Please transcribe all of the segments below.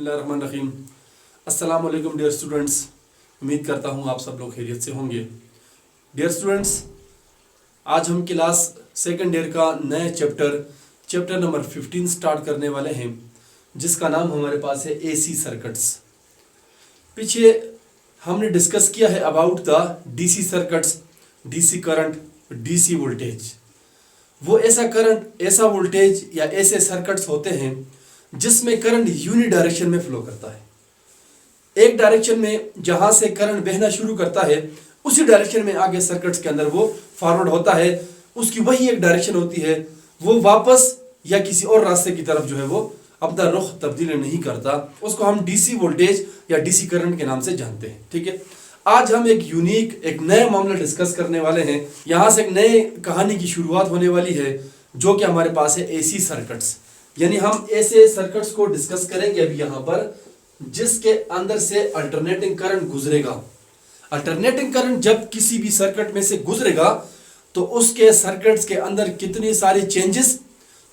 बिस्मिल्लाहिर्रहमानिर्रहीम। अस्सलाम वालेकुम डियर स्टूडेंट्स, उम्मीद करता हूँ आप सब लोग खैरियत से होंगे। डियर स्टूडेंट्स, आज हम क्लास सेकंड ईयर का नया चैप्टर नंबर 15 स्टार्ट करने वाले हैं, जिसका नाम हमारे पास है एसी सर्किट्स। पीछे हमने डिस्कस किया है about the DC circuits, DC current, DC voltage. वो ऐसा करंट, ऐसा वोल्टेज या ऐसे सर्किट्स होते हैं जिसमें करंट यूनि डायरेक्शन में फ्लो करता है। एक डायरेक्शन में जहां से करंट बहना शुरू करता है उसी डायरेक्शन में आगे सर्किट्स के अंदर वो फॉरवर्ड होता है। उसकी वही एक डायरेक्शन होती है, वो वापस या किसी और रास्ते की तरफ जो है वो अपना रुख तब्दील नहीं करता। उसको हम डीसी वोल्टेज या डीसी करंट के नाम से जानते हैं। ठीक है, आज हम एक यूनिक, एक नया मामला डिस्कस करने वाले हैं। यहाँ से एक नए कहानी की शुरुआत होने वाली है, जो कि हमारे पास है एसी सर्किट्स। यानी हम ऐसे सर्किट्स को डिस्कस करेंगे अभी यहाँ पर, जिसके अंदर से अल्टरनेटिंग करंट गुजरेगा। अल्टरनेटिंग करंट जब किसी भी सर्किट में से गुजरेगा तो उसके सर्किट्स के अंदर कितनी सारी चेंजेस,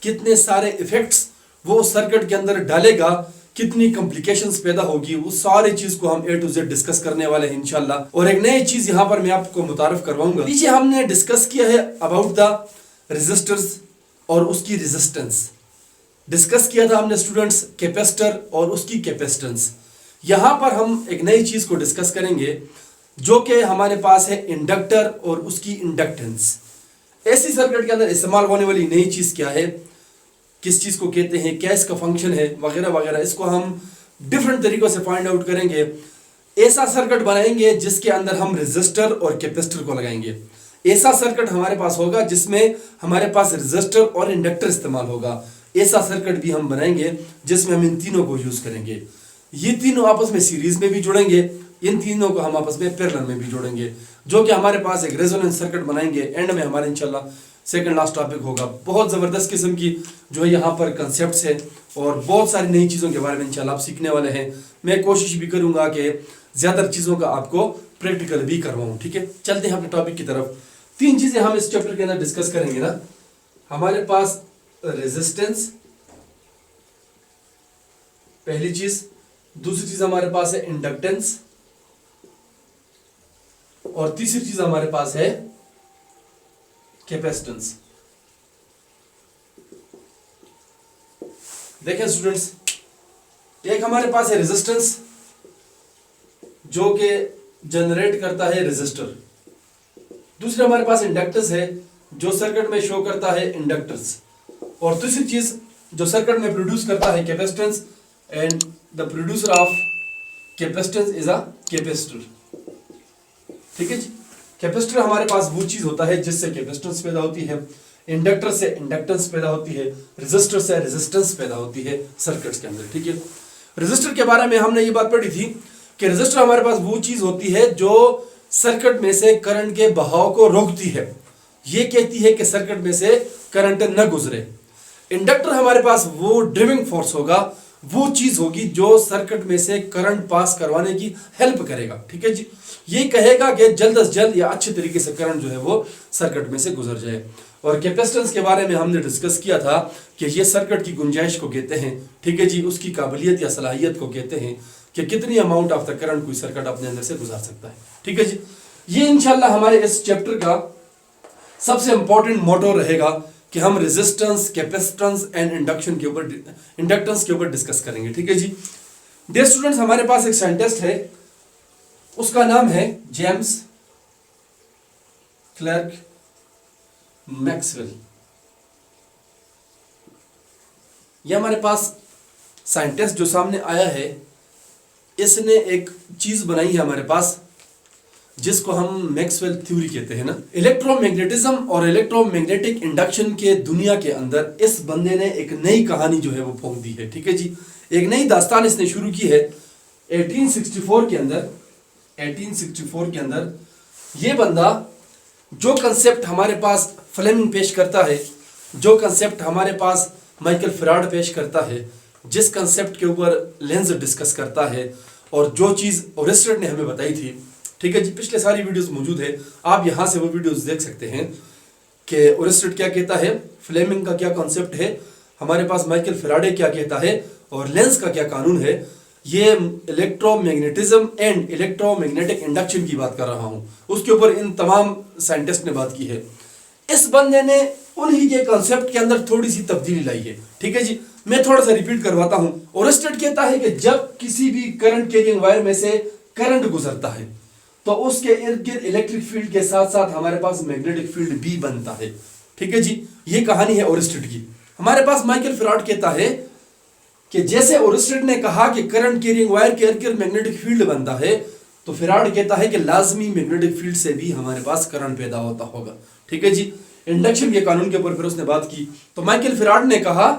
कितने सारे इफेक्ट्स वो सर्किट के अंदर डालेगा, कितनी कॉम्प्लिकेशंस पैदा होगी, वो सारी चीज को हम ए टू जेड डिस्कस करने वाले हैं इंशाल्लाह। और एक नई चीज यहाँ पर मैं आपको मुतारफ करवाऊंगा। पीछे हमने डिस्कस किया है अबाउट द रेजिस्टर्स और उसकी रेजिस्टेंस। डिस्कस किया था हमने स्टूडेंट्स कैपेसिटर और उसकी कैपेसिटेंस। यहां पर हम एक नई चीज को डिस्कस करेंगे, जो कि हमारे पास है इंडक्टर और उसकी इंडक्टेंस। ऐसी सर्किट के अंदर इस्तेमाल होने वाली नई चीज क्या है, किस चीज को कहते हैं, क्या इसका फंक्शन है, वगैरह वगैरह, इसको हम डिफरेंट तरीकों से फाइंड आउट करेंगे। ऐसा सर्किट बनाएंगे जिसके अंदर हम रेजिस्टर और कैपेसिटर को लगाएंगे। ऐसा सर्किट हमारे पास होगा जिसमें हमारे पास रेजिस्टर और इंडक्टर इस्तेमाल होगा। ऐसा सर्किट भी हम बनाएंगे जिसमें हम इन तीनों को यूज करेंगे। ये तीनों आपस में सीरीज में भी जुड़ेंगे, इन तीनों को हम आपस में पैरेलल में भी जोड़ेंगे, जो कि हमारे पास एक रेजोनेंस सर्किट बनाएंगे। एंड में हमारे इंशाल्लाह सेकंड लास्ट टॉपिक होगा। बहुत ज़बरदस्त किस्म की जो है यहाँ पर कंसेप्ट्स है और बहुत सारी नई चीज़ों के बारे में इंशाल्लाह आप सीखने वाले हैं। मैं कोशिश भी करूँगा कि ज़्यादा चीज़ों का आपको प्रैक्टिकल भी करवाऊँ। ठीक है, चलते हैं अपने टॉपिक की तरफ। तीन चीज़ें हम इस चैप्टर के अंदर डिस्कस करेंगे ना। हमारे पास रेजिस्टेंस पहली चीज, दूसरी चीज हमारे पास है इंडक्टेंस, और तीसरी चीज हमारे पास है कैपेसिटेंस। देखें स्टूडेंट्स, एक हमारे पास है रेजिस्टेंस, जो कि जनरेट करता है रेजिस्टर। दूसरा हमारे पास इंडक्टेंस है, जो सर्किट में शो करता है इंडक्टर्स। और तीसरी चीज जो सर्किट में प्रोड्यूस करता है capacitance, and the producer of capacitance is a capacitor. ठीक है जी, कैपेसिटर हमारे पास वो चीज होता है जिससे कैपेसिटेंस पैदा होती है, इंडक्टर से इंडक्टेंस पैदा होती है, रेजिस्टर से रेजिस्टेंस पैदा होती है सर्किट्स के अंदर। ठीक है, रेजिस्टर के बारे में हमने ये बात पढ़ी थी कि रेजिस्टर हमारे पास वो चीज होती है जो सर्किट में से करंट के बहाव को रोकती है। ये कहती है कि सर्किट में से करंट न गुजरे। इंडक्टर हमारे पास वो ड्राइविंग फोर्स होगा, वो चीज होगी जो सर्किट में से करंट पास करवाने की हेल्प करेगा। ठीक है जी, ये कहेगा कि जल्द से जल्द या अच्छे तरीके से करंट जो है वो सर्किट में से गुजर जाए। और कैपेसिटेंस के बारे में हमने डिस्कस किया था कि ये सर्किट की गुंजाइश को कहते हैं। ठीक है जी, उसकी काबिलियत या सलाहियत को कहते हैं कि कितनी अमाउंट ऑफ द करंट कोई सर्किट अपने अंदर से गुजार सकता है। ठीक है जी, ये इंशाल्लाह हमारे इस चैप्टर का सबसे इंपॉर्टेंट मोटो रहेगा कि हम रेजिस्टेंस, कैपेसिटेंस एंड इंडक्टेंस के ऊपर डिस्कस करेंगे। ठीक है जी, डियर स्टूडेंट्स, हमारे पास एक साइंटिस्ट है, उसका नाम है जेम्स क्लर्क मैक्सवेल। यह हमारे पास साइंटिस्ट जो सामने आया है, इसने एक चीज बनाई है हमारे पास जिसको हम मैक्सवेल थ्योरी कहते हैं ना। इलेक्ट्रोमैग्नेटिज्म और इलेक्ट्रोमैग्नेटिक इंडक्शन के दुनिया के अंदर इस बंदे ने एक नई कहानी जो है वो फूंक दी है। ठीक है जी, एक नई दास्तान इसने शुरू की है 1864 के अंदर। 1864 के अंदर ये बंदा जो कंसेप्ट हमारे पास फ्लेमिंग पेश करता है, जो कंसेप्ट हमारे पास माइकल फैराड पेश करता है, जिस कंसेप्ट के ऊपर लेंस डिस्कस करता है, और जो चीज़ ओरेस्टेड ने हमें बताई थी। ठीक है जी, पिछले सारी वीडियोस मौजूद है, आप यहाँ से वो वीडियोस देख सकते हैं कि ओरेस्टेड क्या कहता है, फ्लेमिंग का क्या कॉन्सेप्ट है, हमारे पास माइकल फैराडे क्या कहता है, और लेंस का क्या कानून है। ये इलेक्ट्रोमैग्नेटिज्म एंड इलेक्ट्रोमैग्नेटिक इंडक्शन की बात कर रहा हूं, उसके ऊपर इन तमाम साइंटिस्ट ने बात की है। इस बंदे ने उन्हीं के कॉन्सेप्ट के अंदर थोड़ी सी तब्दीली लाई है। ठीक है जी, मैं थोड़ा सा रिपीट करवाता हूं। ओरस्टेड कहता है कि जब किसी भी करंट कैरिंग वायर में से करंट गुजरता है तो उसके इर्द गिर्द इलेक्ट्रिक फील्ड के साथ साथ हमारे पास मैग्नेटिक फील्ड भी बनता है। ठीक है जी, ये कहानी है ओरस्टेड की। हमारे पास माइकल फैराड कहता है कि जैसे ओरस्टेड ने कहा कि करंट कैरिंग वायर के इर्द गिर्द मैग्नेटिक फील्ड बनता है, तो फैराड कहता है कि लाजमी मैग्नेटिक फील्ड से भी हमारे पास करंट पैदा होता होगा। ठीक है जी, इंडक्शन के कानून के ऊपर फिर उसने बात की। तो माइकल फैराड ने कहा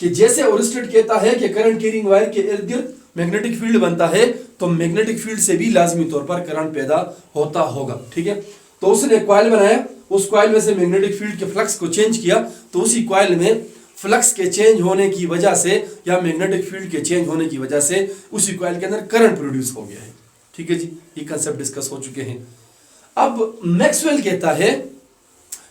कि जैसे ओरस्टेड कहता है कि करंट कैरिंग वायर के इर्द गिर्द मैग्नेटिक फील्ड बनता है, तो मैग्नेटिक फील्ड से भी लाजमी तौर पर करंट पैदा होता होगा। ठीक है, तो उसने एक कॉइल बनाया, उस कॉइल में से मैग्नेटिक फील्ड के फ्लक्स को चेंज किया, तो उसी कॉइल में फ्लक्स के चेंज होने की वजह से या मैग्नेटिक फील्ड के चेंज होने की वजह से उसी कॉइल के अंदर करंट प्रोड्यूस हो गया है। ठीक है जी, ये कंसेप्ट डिस्कस हो चुके हैं। अब मैक्सवेल कहता है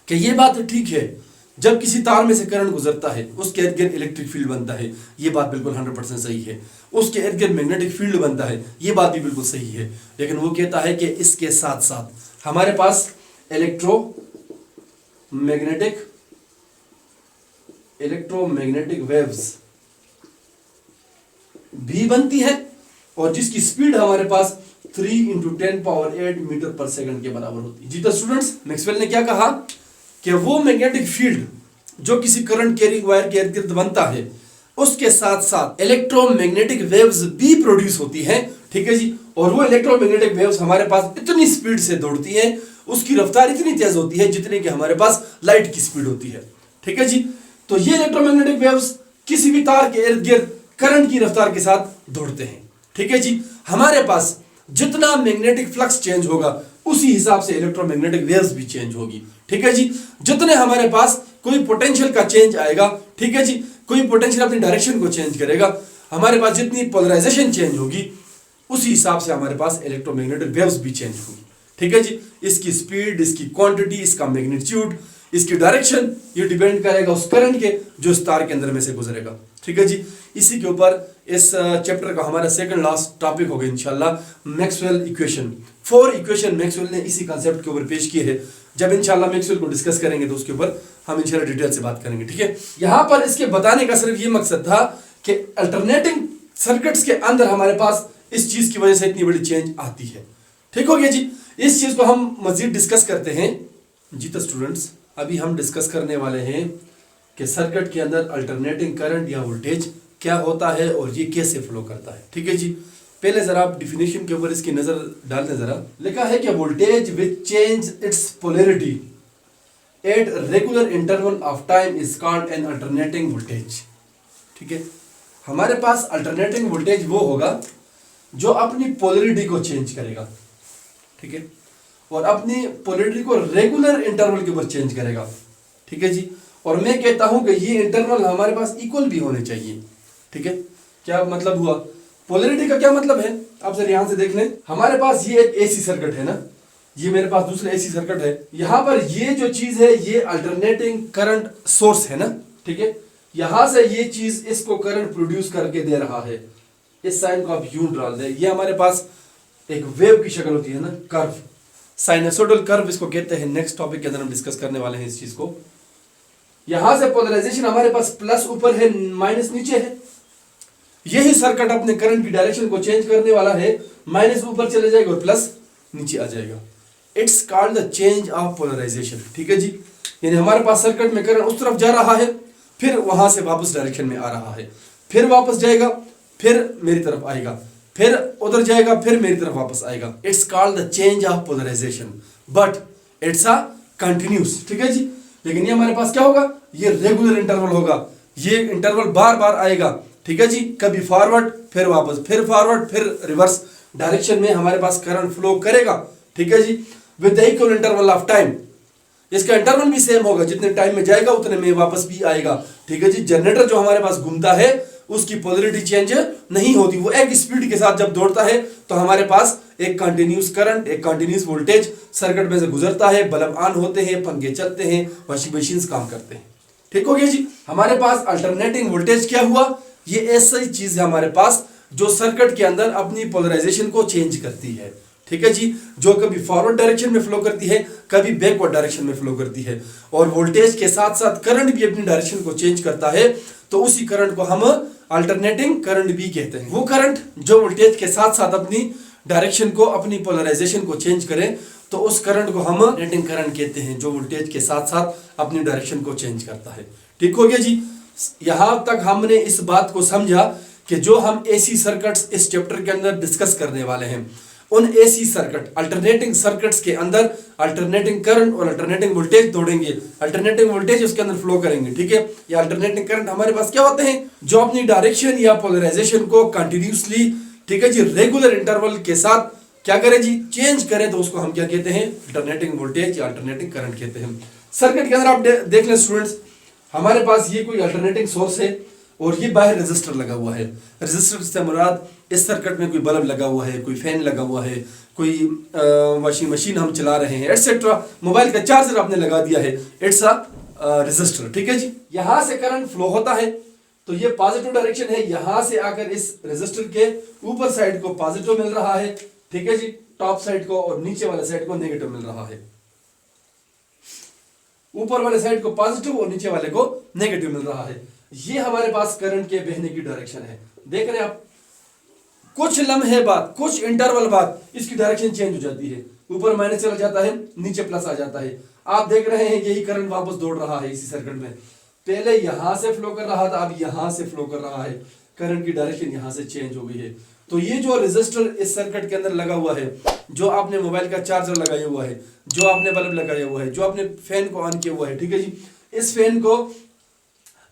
कि ये बात ठीक है, जब किसी तार में से करंट गुजरता है उसके इर्द गिर्द इलेक्ट्रिक फील्ड बनता है, ये बात बिल्कुल 100% सही है। उसके इर्द गिर्द मैग्नेटिक फील्ड बनता है, ये बात भी बिल्कुल सही है। लेकिन वो कहता है कि इसके साथ साथ हमारे पास इलेक्ट्रोमैग्नेटिक वेव्स भी बनती है, और जिसकी स्पीड हमारे पास 3 × 10⁸ मीटर पर सेकंड के बराबर होती है। जी तो स्टूडेंट्स, मैक्सवेल ने क्या कहा कि वो मैग्नेटिक फील्ड जो किसी करंट कैरिंग वायर के इर्द गिर्द बनता है, उसके साथ साथ इलेक्ट्रोमैग्नेटिक वेव्स भी प्रोड्यूस होती हैं। ठीक है जी, और वो इलेक्ट्रोमैग्नेटिक वेव्स हमारे पास इतनी स्पीड से दौड़ती हैं, उसकी रफ्तार इतनी तेज होती है जितनी कि हमारे पास लाइट की स्पीड होती है। ठीक है जी, तो ये इलेक्ट्रोमैग्नेटिक वेव्स किसी भी तार के इर्द गिर्द करंट की रफ्तार के साथ दौड़ते हैं। ठीक है जी, हमारे पास जितना मैग्नेटिक फ्लक्स चेंज होगा उसी हिसाब से इलेक्ट्रोमैग्नेटिक वेव्स भी चेंज होगी। ठीक है जी, जितने हमारे पास कोई पोटेंशियल का चेंज आएगा, ठीक है जी, कोई पोटेंशियल अपनी डायरेक्शन को चेंज करेगा, हमारे पास जितनी पोलराइजेशन चेंज होगी उसी हिसाब से हमारे पास इलेक्ट्रोमैग्नेटिक वेव्स भी चेंज होगी। ठीक है जी, इसकी स्पीड, इसकी क्वांटिटी, इसका मैग्नीट्यूड, इसकी डायरेक्शन, ये डिपेंड करेगा उस करंट के जो इस तार के अंदर में से गुजरेगा। ठीक है जी, इसी के ऊपर इस चैप्टर का हमारा सेकंड लास्ट टॉपिक होगा इंशाल्लाह मैक्सवेल इक्वेशन। 4 इक्वेशन मैक्सवेल ने इसी कॉन्सेप्ट के ऊपर पेश किए हैं। जब इंशाल्लाह मैक्सवेल को डिस्कस करेंगे तो उसके ऊपर हम इंशाल्लाह डिटेल से बात करेंगे। ठीक है, यहाँ पर इसके बताने का सिर्फ ये मकसद था कि अल्टरनेटिंग सर्किट्स के अंदर हमारे पास इस चीज की वजह से इतनी बड़ी चेंज आती है। ठीक हो गया जी, इस चीज को हम मजीद डिस्कस करते हैं। जी तो स्टूडेंट्स, अभी हम डिस्कस करने वाले हैं कि सर्किट के अंदर अल्टरनेटिंग करंट या वोल्टेज क्या होता है और ये कैसे फ्लो करता है। ठीक है जी, पहले जरा आप डिफिनेशन के ऊपर इसकी नजर डाल दें जरा। लिखा है कि voltage which change it's polarity at regular interval of time is called an alternating voltage. ठीक है, हमारे पास अल्टरनेटिंग वोल्टेज वो होगा जो अपनी पोलैरिटी को चेंज करेगा। ठीक है, और अपनी पोलैरिटी को रेगुलर इंटरवल के ऊपर चेंज करेगा। ठीक है जी, और मैं कहता हूं कि ये इंटरवल हमारे पास इक्वल भी होने चाहिए। ठीक है, क्या मतलब हुआ? पोलैरिटी का क्या मतलब है आप जरा यहां से देख लें। हमारे पास ये एक एसी सर्किट है ना, ये मेरे पास दूसरा एसी सर्किट है। यहां पर ये जो चीज है ये अल्टरनेटिंग करंट सोर्स है ना। ठीक है, यहां से ये चीज इसको करंट प्रोड्यूस करके दे रहा है। इस साइन को आप यूं डाल दें, ये हमारे पास एक वेव की शक्ल होती है ना, कर्व, साइनसोइडल कर्व इसको कहते हैं। नेक्स्ट टॉपिक के अंदर हम डिस्कस करने वाले हैं इस चीज को। यहां से पोलराइजेशन हमारे पास प्लस ऊपर है, माइनस नीचे है। यही सर्किट अपने करंट की डायरेक्शन को चेंज करने वाला है, माइनस ऊपर चले जाएगा और प्लस नीचे आ जाएगा। It's called the change of polarization. ठीक है जी, यानी हमारे पास सर्किट में करंट उस तरफ जा रहा है, फिर वहां से वापस डायरेक्शन में आ रहा है, फिर वापस जाएगा, फिर मेरी तरफ आएगा, फिर उधर जाएगा, फिर मेरी तरफ वापस आएगा। It's called the change of polarization, but it's a continuous. ठीक है जी, लेकिन ये हमारे पास क्या होगा? ये रेगुलर इंटरवल होगा, ये इंटरवल बार बार आएगा। ठीक है जी, कभी फॉरवर्ड, फिर वापस, फिर फॉरवर्ड, फिर रिवर्स डायरेक्शन में हमारे पास करंट फ्लो करेगा। ठीक है जी, with the equal interval of time. इसका इंटरवल भी सेम होगा, जितने टाइम में जाएगा उतने में वापस भी आएगा। ठीक है जी, जनरेटर जो हमारे पास घूमता है उसकी पोलैरिटी चेंज नहीं होती, वो एक स्पीड के साथ जब दौड़ता है तो हमारे पास एक कंटिन्यूस करंट, एक कंटिन्यूस वोल्टेज सर्किट में से गुजरता है। बल्ब ऑन होते हैं, पंखे चलते हैं, वॉशिंग मशीन काम करते हैं। ठीक हो गया जी, हमारे पास अल्टरनेटिंग वोल्टेज क्या हुआ? ये ऐसी चीज है हमारे पास जो सर्किट के अंदर अपनी पोलराइजेशन को चेंज करती है, ठीक है जी, जो कभी फॉरवर्ड डायरेक्शन में फ्लो करती है, कभी बैकवर्ड डायरेक्शन में फ्लो करती है, और वोल्टेज के साथ साथ करंट भी अपनी डायरेक्शन को चेंज करता है, तो उसी करंट को हम अल्टरनेटिंग करंट भी कहते हैं। वो करंट जो वोल्टेज के साथ साथ अपनी डायरेक्शन को, अपनी पोलराइजेशन को चेंज करे, तो उस करंट को हम अल्टरनेटिंग करंट कहते हैं, जो वोल्टेज के साथ साथ अपनी डायरेक्शन को चेंज करता है। ठीक हो गया जी। यहां तक हमने इस बात को समझा कि जो हम एसी सर्किट्स इस चैप्टर के अंदर डिस्कस करने वाले हैं, उन एसी सर्किट, अल्टरनेटिंग सर्किट्स के अंदर अल्टरनेटिंग करंट और अल्टरनेटिंग वोल्टेज दौड़ेंगे, अल्टरनेटिंग वोल्टेज उसके अंदर फ्लो करेंगे, ठीक है। ये अल्टरनेटिंग करंट हमारे पास क्या होते हैं, जो अपनी डायरेक्शन या पोलराइजेशन को कंटिन्यूसली, ठीक है जी, रेगुलर इंटरवल के साथ क्या करें जी, चेंज करें, तो उसको हम क्या कहते हैं, अल्टरनेटिंग वोल्टेज या अल्टरनेटिंग करंट कहते हैं। सर्किट के अंदर आप देख लें स्टूडेंट्स, हमारे पास ये कोई अल्टरनेटिंग सोर्स है और ये बाहर रेजिस्टर लगा हुआ है। रेजिस्टर से मुराद इस सर्किट में कोई बल्ब लगा हुआ है, कोई फैन लगा हुआ है, कोई वॉशिंग मशीन हम चला रहे हैं, एटसेट्रा, मोबाइल का चार्जर आपने लगा दिया है, इट्स अ रेजिस्टर, ठीक है जी। यहां से करंट फ्लो होता है, तो ये पॉजिटिव डायरेक्शन है, यहां से आकर इस रेजिस्टर के ऊपर साइड को पॉजिटिव मिल रहा है, ठीक है जी, टॉप साइड को, और नीचे वाले साइड को नेगेटिव मिल रहा है। ऊपर वाले साइड को पॉजिटिव और नीचे वाले को नेगेटिव मिल रहा है। ये हमारे पास करंट के बहने की डायरेक्शन है। देख रहे हैं आप, कुछ लम्हे बाद, कुछ इंटरवल बाद इसकी डायरेक्शन चेंज हो जाती है, ऊपर माइनस चला जाता है, नीचे प्लस आ जाता है। आप देख रहे हैं यही करंट वापस दौड़ रहा है इसी सर्किट में, पहले यहां से फ्लो कर रहा था, अब यहां से फ्लो कर रहा है, करंट की डायरेक्शन यहां से चेंज हो गई है। तो ये जो रेजिस्टर इस सर्किट के अंदर लगा हुआ है, जो आपने मोबाइल का चार्जर लगाया हुआ है, जो आपने बल्ब लगाया हुआ है, जो आपने फैन को ऑन किया हुआ है, ठीक है जी, इस फैन को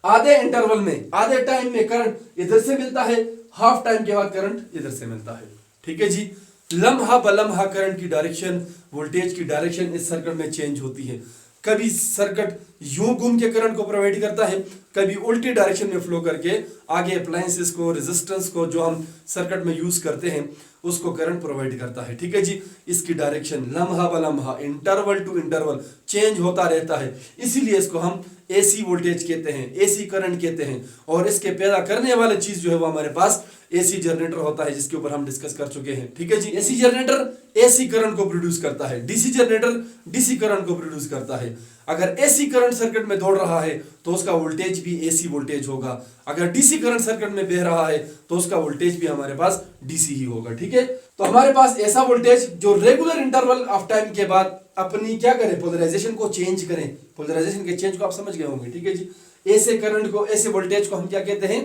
आधे इंटरवल में, आधे टाइम में करंट इधर से मिलता है, हाफ टाइम के बाद करंट इधर से मिलता है, ठीक है जी। लम्हा बलम्हा करंट की डायरेक्शन, वोल्टेज की डायरेक्शन इस सर्किट में चेंज होती है। कभी सर्किट यूं घूम के करंट को प्रोवाइड करता है, कभी उल्टी डायरेक्शन में फ्लो करके आगे अप्लायंसेस को, रेजिस्टेंस को, जो हम सर्किट में यूज करते हैं, उसको करंट प्रोवाइड करता है, ठीक है जी। इसकी डायरेक्शन लम्हा बलम्हा, इंटरवल टू इंटरवल चेंज होता रहता है, इसीलिए इसको हम एसी वोल्टेज कहते हैं, एसी करंट कहते हैं। और इसके पैदा करने वाली चीज जो है वो हमारे पास एसी जनरेटर होता है, जिसके ऊपर हम डिस्कस कर चुके हैं, ठीक है जी। एसी जनरेटर एसी करंट को प्रोड्यूस करता है, डीसी जनरेटर डीसी करंट को प्रोड्यूस करता है। अगर एसी करंट सर्किट में दौड़ रहा है तो उसका वोल्टेज भी एसी वोल्टेज होगा, अगर डीसी करंट सर्किट में बह रहा है तो उसका वोल्टेज भी हमारे पास डीसी ही होगा, ठीक है। तो हमारे पास ऐसा वोल्टेज जो रेगुलर इंटरवल ऑफ टाइम के बाद अपनी क्या करें, पोलराइजेशन को चेंज करें। पोलराइजेशन के चेंज को आप समझ गए होंगे, ठीक है जी। ऐसे करंट को, ऐसे वोल्टेज को हम क्या कहते हैं,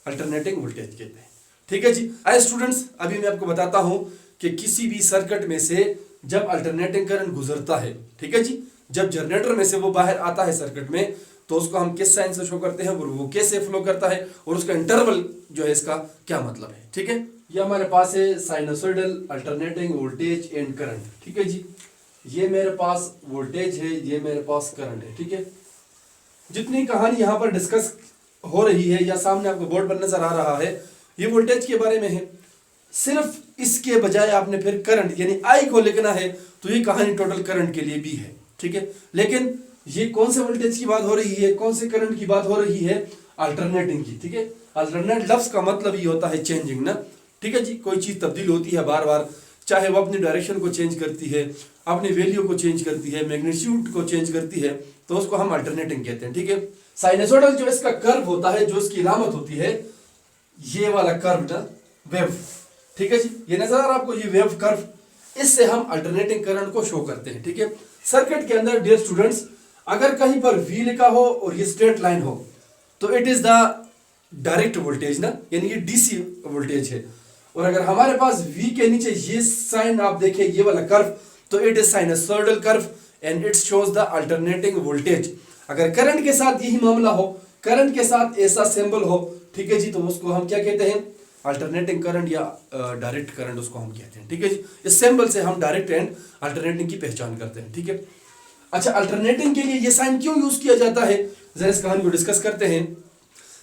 अल्टरनेटिंग वोल्टेज कहते हैं, ठीक है जी। आइए स्टूडेंट्स, अभी मैं आपको बताता हूं कि किसी भी सर्किट में से जब अल्टरनेटिंग करंट गुजरता है, ठीक है जी, जब जनरेटर में से वो बाहर आता है सर्किट में, तो उसको हम किस साइन से शो करते हैं और वो कैसे फ्लो करता है, और उसका इंटरवल जो है इसका क्या मतलब है, ठीक है। ये हमारे पास है sinusoidal alternating voltage and current, ठीक है जी। ये मेरे पास वोल्टेज है, ये मेरे पास करंट है, ठीक है। जितनी कहानी यहाँ पर डिस्कस हो रही है या सामने आपको बोर्ड पर नजर आ रहा है, ये वोल्टेज के बारे में है। सिर्फ इसके बजाय आपने फिर करंट यानी आई को लिखना है, तो ये कहानी टोटल करंट के लिए भी है, ठीक है। लेकिन ये कौन से वोल्टेज की बात हो रही है, कौन से करंट की बात हो रही है, अल्टरनेटिंग की, ठीक है। अल्टरनेट लफ्ज का मतलब ये होता है चेंजिंग ना, ठीक है जी। कोई चीज तब्दील होती है बार बार, चाहे वो अपनी डायरेक्शन को चेंज करती है, अपनी वैल्यू को चेंज करती है, मैग्नीट्यूड को चेंज करती है, तो उसको हम अल्टरनेटिंग कहते हैं, ठीक है। साइनसोइडल जो इसका कर्व होता है, जो इसकी इलामत होती है, ये वाला कर्व ना, वेव, ठीक है जी, ये नजर आ रहा है आपको, ये वेव कर्व, इससे हम अल्टरनेटिंग करंट को शो करते हैं, ठीक है। सर्किट के अंदर डियर स्टूडेंट्स, अगर कहीं पर V लिखा हो और ये स्ट्रेट लाइन हो, तो it is the direct voltage ना, यानी ये डीसी वोल्टेज है। और अगर हमारे पास V के नीचे ये साइन आप देखें, ये वाला कर्व, तो it is sinusoidal curve and it shows the alternating voltage. अगर करंट के साथ यही मामला हो, करंट के साथ ऐसा सिंबल हो, ठीक है जी, तो उसको हम क्या कहते हैं, अल्टरनेटिंग करंट या डायरेक्ट करंट उसको हम कहते हैं, ठीक है जी। इस सिंबल से हम डायरेक्ट एंड अल्टरनेटिंग की पहचान करते हैं, ठीक है। अच्छा, अल्टरनेटिंग के लिए ये साइन क्यों यूज किया जाता है, जरा इस कहानी को डिस्कस करते हैं।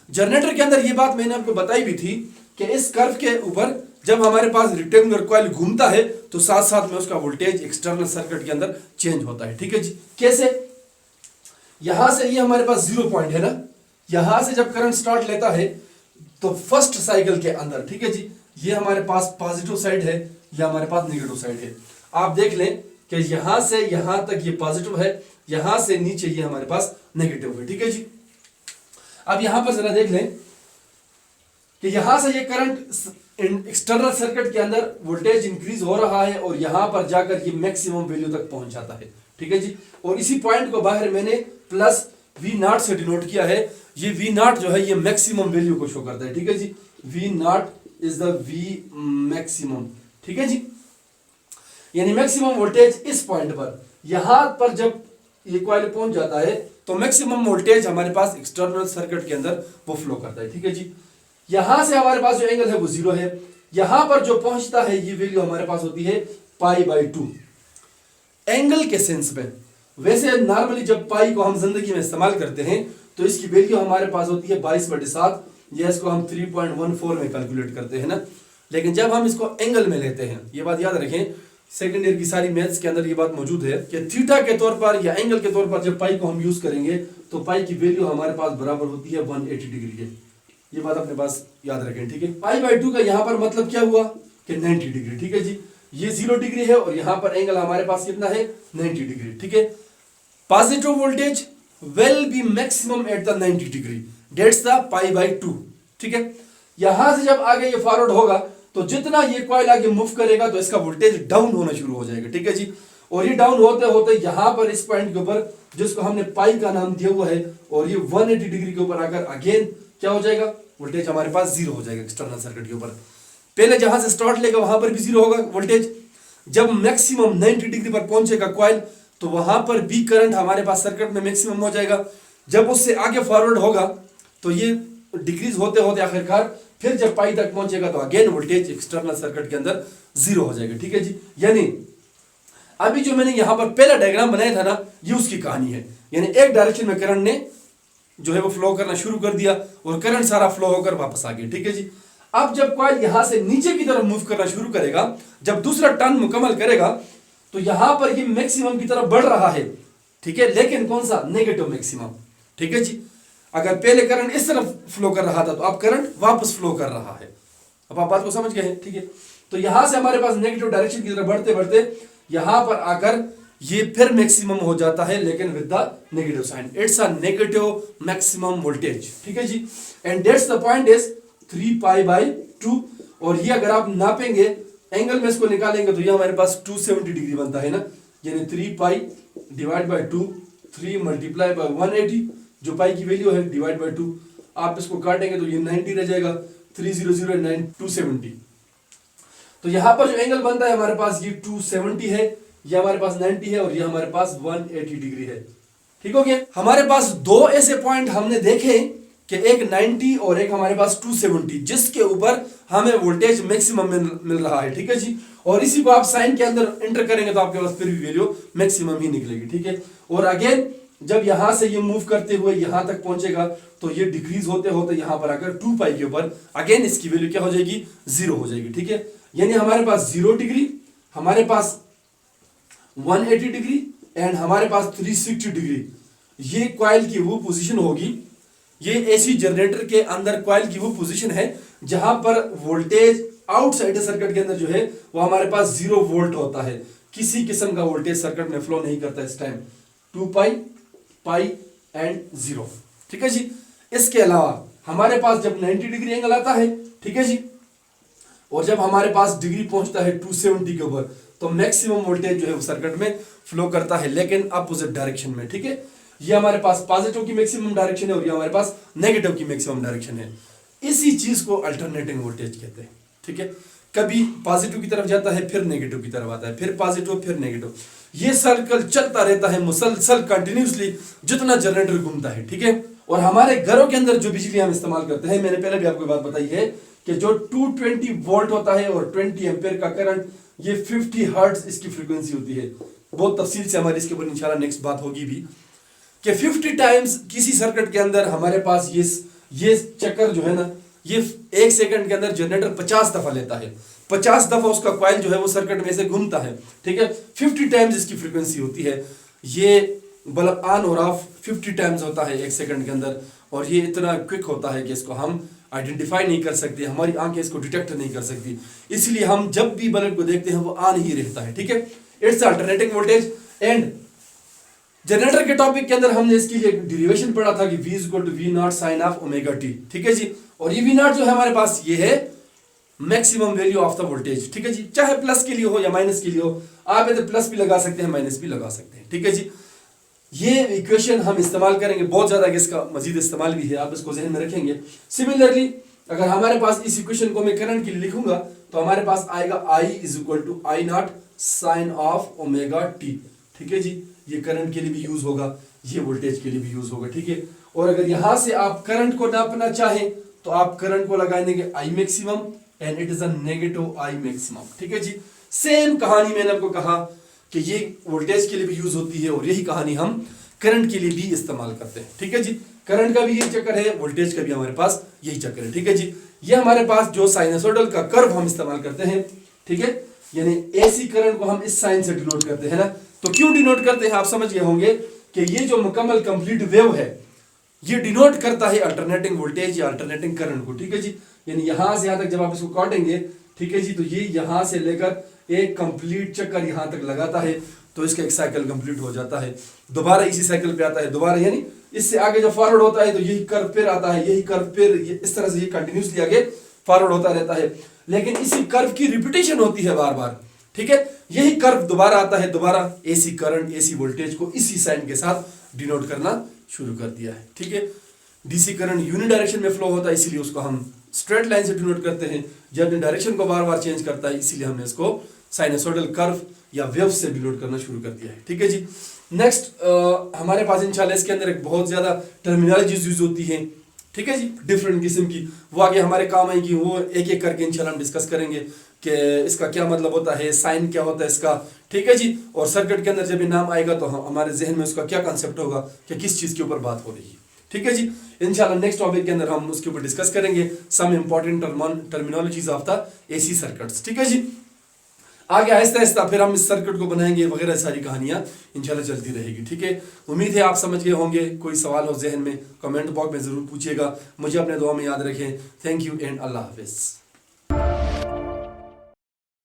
जनरेटर के अंदर ये बात मैंने आपको बताई भी थी कि इस कर्व के ऊपर जब हमारे पास रेक्टेंगुलर कॉइल घूमता है, तो साथ साथ में उसका वोल्टेज एक्सटर्नल सर्किट के अंदर चेंज होता है, ठीक है जी। कैसे, यहां से ये हमारे पास 0 पॉइंट है ना, यहां से जब करंट स्टार्ट लेता है, तो फर्स्ट साइकिल के अंदर, ठीक है जी, ये हमारे पास पॉजिटिव साइड है, या हमारे पास नेगेटिव साइड है। आप देख लें कि यहां से यहां तक ये पॉजिटिव है, यहां से नीचे ये हमारे पास नेगेटिव है, ठीक है जी। अब यहां पर जरा देख लें कि यहां से ये करंट एक्सटर्नल सर्किट के अंदर वोल्टेज इंक्रीज हो रहा है और यहां पर जाकर ये मैक्सिमम वैल्यू तक पहुंच जाता है, ठीक है जी। और इसी पॉइंट को बाहर मैंने प्लस वी नॉट से डिनोट किया है। ये वी नॉट जो है ये मैक्सिमम वैल्यू को शो करता है, ठीक है जी। V naught is the V maximum, ठीक है जी, यानी मैक्सिमम वोल्टेज इस पॉइंट पर, यहां पर जब ये कॉइल पहुंच जाता है तो मैक्सिमम वोल्टेज हमारे पास एक्सटर्नल सर्किट के अंदर वो फ्लो करता है, ठीक है जी। यहां से हमारे पास जो एंगल है वो 0 है, यहां पर जो पहुंचता है ये वैल्यू हमारे पास होती है π/2 एंगल के सेंस में। वैसे नॉर्मली जब पाई को हम जिंदगी में इस्तेमाल करते हैं तो इसकी वैल्यू हमारे पास होती है 22/7, या इसको हम 3.14 में कैलकुलेट करते हैं ना। लेकिन जब हम इसको एंगल में लेते हैं, ये बात याद रखें, सेकंड ईयर की सारी मैथ्स के अंदर ये बात मौजूद है कि थीटा के तौर पर या एंगल के तौर पर जब पाई को हम यूज करेंगे तो पाई की वैल्यू हमारे पास बराबर होती है 180 डिग्री के। ये बात अपने पास याद रखें, ठीक है। π/2 का यहां पर मतलब क्या हुआ कि 90 डिग्री, ठीक है जी। ये 0 डिग्री है और यहां पर एंगल हमारे पास कितना है 90 डिग्री, ठीक है। Positive voltage will be maximum at the 90 degree, that's the π/2, ठीक है। यहां से जब आगे ये फॉरवर्ड होगा तो जितना ये कॉइल आगे मूव करेगा तो इसका वोल्टेज डाउन होना शुरू हो जाएगा, ठीक है जी। और ये डाउन होते होते यहां पर इस पॉइंट के ऊपर जिसको हमने पाई का नाम दिया हुआ है, और ये 180 डिग्री के ऊपर आकर अगेन क्या हो जाएगा, वोल्टेज हमारे पास 0 हो जाएगा एक्सटर्नल सर्किट के ऊपर। पहले जहां से स्टार्ट लेगा वहां पर भी 0 होगा वोल्टेज। जब मैक्सिमम 90 डिग्री पर पहुंचेगा कॉइल तो वहां पर भी करंट हमारे पास सर्किट में मैक्सिमम हो जाएगा। जब उससे आगे फॉरवर्ड होगा तो ये डिक्रीज होते होते आखिरकार फिर जब पाई तक पहुंचेगा तो अगेन वोल्टेज एक्सटर्नल सर्किट के अंदर 0 हो जाएगा, ठीक है जी। यानी अभी जो मैंने यहां पर पहला डायग्राम बनाया था ना, ये उसकी कहानी है। यानी एक डायरेक्शन में करंट ने जो है वो फ्लो करना शुरू कर दिया और करंट सारा फ्लो होकर वापस आ गया, ठीक है जी। अब जब कॉइल यहां से नीचे की तरफ मूव करना शुरू करेगा, जब दूसरा टर्न मुकम्मल करेगा तो यहां पर ये मैक्सिमम की तरफ बढ़ रहा है, ठीक है, लेकिन कौन सा, नेगेटिव मैक्सिमम, ठीक है जी। अगर पहले करंट इस तरफ फ्लो कर रहा था तो अब करंट वापस फ्लो कर रहा है। अब आप बात को समझ गए हैं, ठीक है। तो यहां से हमारे पास नेगेटिव डायरेक्शन की तरफ बढ़ते बढ़ते यहां पर आकर ये फिर मैक्सिमम हो जाता है, लेकिन with the negative sign. It's a negative maximum voltage, ठीक है जी। And that's the point is 3π/2। और ये अगर आप नापेंगे एंगल में इसको निकालेंगे तो ये हमारे पास 270 डिग्री बनता है ना। यानी 3π/2, 3 × 180 जो पाई की वैल्यू है /2, आप इसको काटेंगे तो ये 90 रह जाएगा, 300 270। तो यहां पर जो एंगल बनता है हमारे पास ये 270 है, ये हमारे पास 90 है और ये हमारे पास 180 डिग्री है, ठीक हो गया। हमारे पास दो ऐसे पॉइंट हमने देखे कि एक 90 और एक हमारे पास 270 जिसके ऊपर हमें वोल्टेज मैक्सिमम मिल रहा है, ठीक है जी। और इसी को आप साइन के अंदर एंटर करेंगे तो आपके पास फिर भी वैल्यू मैक्सिमम ही निकलेगी, ठीक है। और अगेन जब यहां से ये मूव करते हुए यहां तक पहुंचेगा तो ये डिक्रीज होते होते यहां पर आकर 2π के ऊपर अगेन इसकी वैल्यू क्या हो जाएगी, 0 हो जाएगी, ठीक है। यानी हमारे पास 0 डिग्री, हमारे पास 180 डिग्री एंड हमारे पास 360 डिग्री, ये कॉइल की वो पोजीशन होगी। ये एसी जनरेटर के अंदर कॉइल की वो पोजीशन है जहां पर वोल्टेज आउटसाइड सर्किट के अंदर जो है वो हमारे पास 0 वोल्ट होता है। किसी किस्म का वोल्टेज सर्किट में फ्लो नहीं करता इस टाइम, 2π, π एंड 0, ठीक है जी। इसके अलावा हमारे पास जब 90 डिग्री एंगल आता है, ठीक है जी, और जब हमारे पास डिग्री पहुंचता है 270 के ऊपर तो मैक्सिमम वोल्टेज जो है वो सर्किट में फ्लो करता है, लेकिन अपोजिट डायरेक्शन में, ठीक है। ये हमारे पास पॉजिटिव की मैक्सिमम डायरेक्शन है और ये हमारे पास नेगेटिव की मैक्सिमम डायरेक्शन है। इसी चीज को अल्टरनेटिंग वोल्टेज कहते हैं, ठीक है। कभी पॉजिटिव की तरफ जाता है फिर नेगेटिव की तरफ आता है, फिर पॉजिटिव फिर नेगेटिव, ये सर्कल चलता रहता है मुसलसल कंटिन्यूसली जितना जनरेटर घूमता है, ठीक है। और हमारे घरों के अंदर जो बिजली हम इस्तेमाल करते हैं, मैंने पहले भी आपको बात बताई है कि जो 220 वोल्ट होता है और 20 एम्पेयर का करंट, ये 50 हर्ट्ज इसकी फ्रीक्वेंसी होती है। बहुत तफसील से हमारी इसके ऊपर इंशाल्लाह नेक्स्ट बात होगी भी कि 50 टाइम्स किसी सर्किट के अंदर हमारे पास ये चक्कर जो है ना, ये 1 सेकंड के अंदर जनरेटर 50 दफा लेता है, 50 दफा उसका कॉइल जो है वो सर्किट में से घूमता है, ठीक है। 50 टाइम्स इसकी फ्रीक्वेंसी होती है। ये बल्ब ऑन और ऑफ 50 टाइम्स होता है 1 सेकंड के अंदर, और ये इतना क्विक होता है कि इसको हम आइडेंटिफाई नहीं कर सकते, हमारी आंखें इसको डिटेक्ट नहीं कर सकती, इसलिए हम जब भी बल्ब को देखते हैं वो ऑन ही रहता है। ठीक है, it's alternating voltage. And generator के टॉपिक के अंदर हमने इसकी एक डेरिवेशन पढ़ा था कि V equal to V not sine of omega T. ठीक है जी, और ये V नॉट जो है हमारे पास ये है maximum value of the voltage. ठीक है जी, चाहे प्लस के लिए हो या माइनस के लिए हो, आप इधर प्लस भी लगा सकते हैं, माइनस भी लगा सकते हैं। ठीक है जी, ये इक्वेशन हम इस्तेमाल करेंगे बहुत ज्यादा, इसका मजीद इस्तेमाल भी है, आप इसको जहन में रखेंगे। सिमिलरली अगर हमारे पास इस इक्वेशन को मैं करंट के लिए लिखूंगा तो हमारे पास आएगा I is equal to I not sine of omega T. ठीक है जी, ये करंट के लिए भी यूज होगा, ये वोल्टेज के लिए भी यूज होगा। ठीक है, और अगर यहां से आप करंट को नापना चाहें तो आप करंट को लगा देंगे I maximum and it is a negative I maximum. ठीक है जी, सेम कहानी मैंने आपको कहा कि ये वोल्टेज के लिए भी यूज होती है और यही कहानी हम करंट के लिए भी इस्तेमाल करते हैं। ठीक है जी, करंट का भी यही चक्कर है, वोल्टेज का भी हमारे पास यही चक्कर है। ठीक है जी, ये हमारे पास जो साइनसोइडल का कर्व हम इस्तेमाल करते हैं, ठीक है, यानी एसी करंट को हम इस साइन से डिनोट करते हैं ना। तो क्यों डिनोट करते हैं आप समझ गए होंगे कि ये जो मुकम्मल कंप्लीट वेव है ये डिनोट करता है अल्टरनेटिंग वोल्टेज या अल्टरनेटिंग करंट को। ठीक है जी, यानी यहां से यहां तक जब आप इसको काटेंगे, ठीक है जी, तो ये यहां से लेकर एक कंप्लीट चक्कर यहां तक लगाता है तो इसका एक साइकिल कंप्लीट हो जाता है, दोबारा इसी साइकिल पे आता है, दोबारा यानी इससे आगे जब फॉरवर्ड होता है तो यही कर्व फिर आता है, यही कर्व फिर इस तरह से ये कंटिन्यूसली आगे फॉरवर्ड होता रहता है, लेकिन इसी कर्व की रिपीटेशन होती है बार बार। ठीक है, यही कर्व दोबारा आता है, दोबारा एसी करंट एसी वोल्टेज को इसी साइन के साथ डिनोट करना शुरू कर दिया है। ठीक है, डीसी करंट यूनि डायरेक्शन में फ्लो होता है इसीलिए उसको हम स्ट्रेट लाइन से डिनोट करते हैं, जब अपनी डायरेक्शन को बार बार चेंज करता है इसीलिए हमने इसको साइनसोइडल कर्व या वेव से डिनोट करना शुरू कर दिया है। ठीक है जी, नेक्स्ट हमारे पास इंशाल्लाह इसके अंदर एक बहुत ज्यादा टर्मिनोलॉजीज यूज होती हैं, ठीक है जी, डिफरेंट किस्म की, वो आगे हमारे काम आएगी, वो एक एक करके इंशाल्लाह हम डिस्कस करेंगे कि इसका क्या मतलब होता है, साइन क्या होता है इसका। ठीक है जी, और सर्किट के अंदर जब ये नाम आएगा तो हमारे जहन में उसका क्या कंसेप्ट होगा कि किस चीज के ऊपर बात हो रही है। ठीक है जी, इंशाल्लाह नेक्स्ट टॉपिक के अंदर हम उसके ऊपर डिस्कस करेंगे some important terminologies of the AC circuits. ठीक है जी, आगे आहिस्ता आहिस्ता फिर हम इस सर्किट को बनाएंगे वगैरह सारी कहानियां इंशाल्लाह चलती रहेगी। ठीक है, उम्मीद है आप समझ गए होंगे। कोई सवाल हो जहन में कमेंट बॉक्स में जरूर पूछिएगा, मुझे अपने दुआ में याद रखें। Thank you and Allah Hafiz.